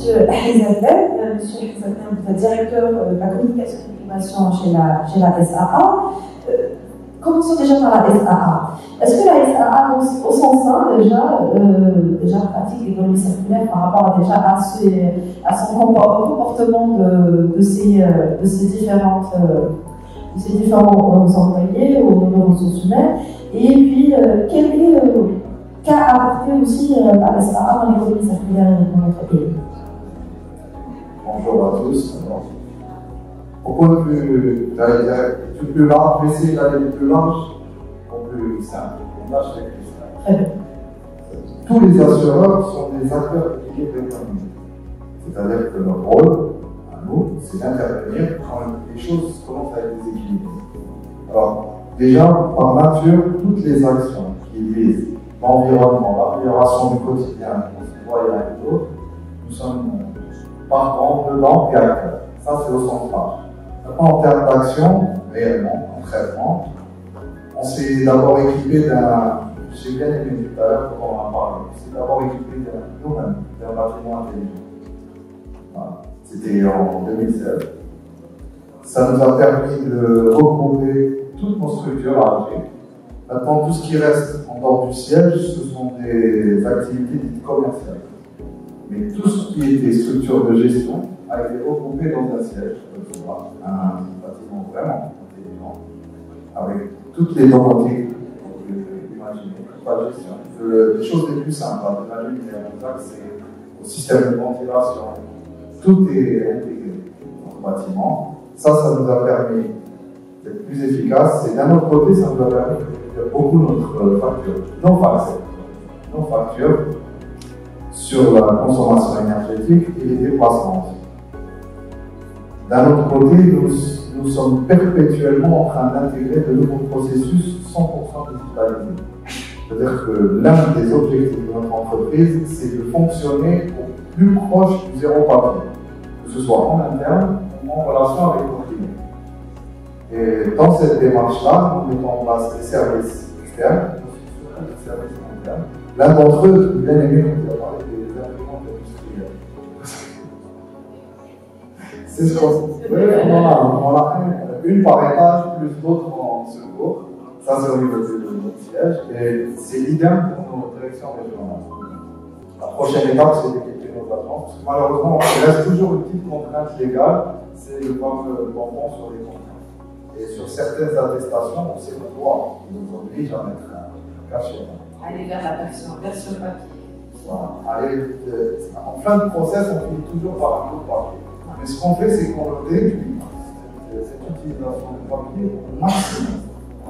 Monsieur Ahizadeh. Monsieur Ahizadeh, vous êtes directeur de la communication et de l'innovation chez la SAA. Commençons déjà par la SAA. Est-ce que la SAA, au sens sein, déjà pratique l'économie circulaire par rapport à son comportement de ces différents employés aux ressources humaines, et puis qu'a apporté aussi la SAA dans l'économie circulaire dans notre pays? Bonjour à tous. Au point de vue plus large, je vais essayer d'aller du plus large au plus simple. Là, je fais plus simple. Tous les assureurs sont des acteurs d'équilibre économique. C'est-à-dire que notre rôle, à nous, c'est d'intervenir quand les choses commencent à être déséquilibrées. Alors, déjà, par nature, toutes les actions qui visent l'environnement, l'amélioration du quotidien de nos citoyens et d'autres, nous sommes partants, dedans et acteurs. Ça, c'est au sens large. Maintenant, en termes d'action, réellement, concrètement, on s'est d'abord équipé j'ai bien aimé tout à l'heure quand on en a parlé, on s'est d'abord équipé d'un bâtiment intelligent. Voilà. C'était en 2016. Ça nous a permis de regrouper toutes nos structures à agir. Maintenant, tout ce qui reste en dehors du siège, ce sont des activités dites commerciales. Mais tout ce qui était structure de gestion a été regroupé dans un siège, un bâtiment vraiment intelligent, avec toutes les normatifs que vous pouvez imaginer, la gestion. Les choses les plus simples, imagine qu'il y a un accès au système de ventilation, tout est intégré dans le bâtiment. Ça nous a permis d'être plus efficace, et d'un autre côté, ça nous a permis de réduire beaucoup notre facture, nos factures sur la consommation énergétique et les déplacements. D'un autre côté, nous sommes perpétuellement en train d'intégrer de nouveaux processus 100% digitalisés. C'est-à-dire que l'un des objectifs de notre entreprise, c'est de fonctionner au plus proche du zéro papier, que ce soit en interne ou en relation avec nos clients. Et dans cette démarche-là, nous mettons en place des services externes, des services internes. L'un d'entre eux, bien aimé, nous a parlé des imprimantes industrielles. C'est ce qu'on on a une par étage, plus d'autres en secours. Ça, c'est au niveau de notre siège. Et c'est l'idéal pour nos directions régionales. La prochaine étape, c'est d'équiper nos agences. Parce que malheureusement, il reste toujours une petite contrainte légale, c'est le fameux bonbon sur les contraintes. Et sur certaines attestations, c'est le droit qui nous oblige à mettre un cachet. Aller vers la version papier. Voilà. En fin de process, on finit toujours par un coup de papier. Mais ce qu'on fait, c'est qu'on le réduit, cette utilisation du papier au maximum.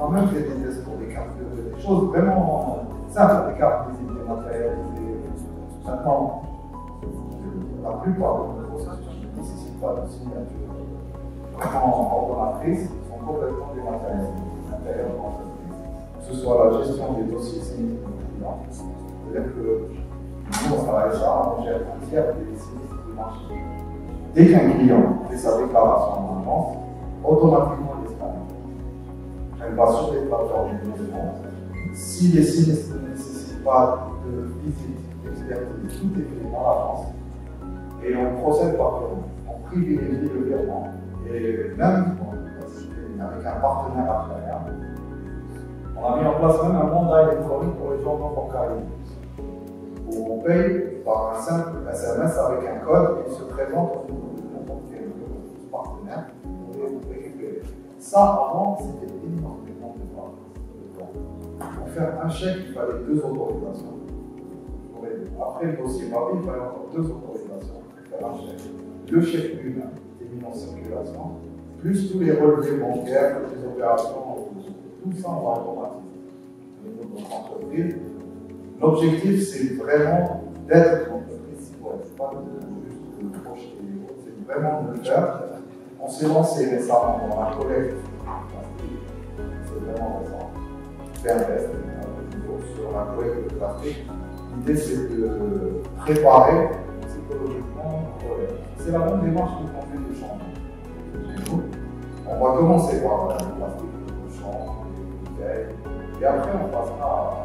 On a même fait des tests pour des cartes, des choses vraiment simples, des cartes visibles, dématérialisées. Maintenant, la plupart de nos processus ne nécessitent pas de signature vraiment ordonnatrice, sont complètement dématérialisés à l'intérieur de l'entreprise. Que ce soit la gestion des dossiers sinistres de nos clients, c'est-à-dire que nous, à la SAA, on gère un tiers des sinistres du marché. Dès qu'un client fait sa déclaration en avance, automatiquement il est scanné. Elle va sur les plateformes de gestion. Si les sinistres ne nécessitent pas de visite, d'expertise, tout est fait dans l'avance. Et on procède par virement. On privilégie le virement. Et même avec un partenaire affaire, on a mis en place même un mandat électronique pour les gens non bancaires, où on paye par un simple SMS avec un code qui se présente au niveau de n'importe quel partenaire pour récupérer. Ça, avant, c'était énormément de temps. Pour faire un chèque, il fallait 2 autorisations. Après le dossier papier, il fallait encore 2 autorisations pour faire un chèque. Le chèque lui-même était mis en circulation, plus tous les relevés bancaires, toutes les opérations, tout ça, on va automatiser au niveau de notre entreprise. L'objectif, c'est vraiment d'être une entreprise citoyenne, pas juste de projeter les autres, c'est vraiment de le faire. On s'est lancé récemment dans la collecte, c'est vraiment récent, Fairvest, sur la collecte de plastique. L'idée, c'est de préparer psychologiquement le relais. C'est la même démarche que l'on fait de changement. On va commencer par le plastique, le champ, les bouteilles, et après on passera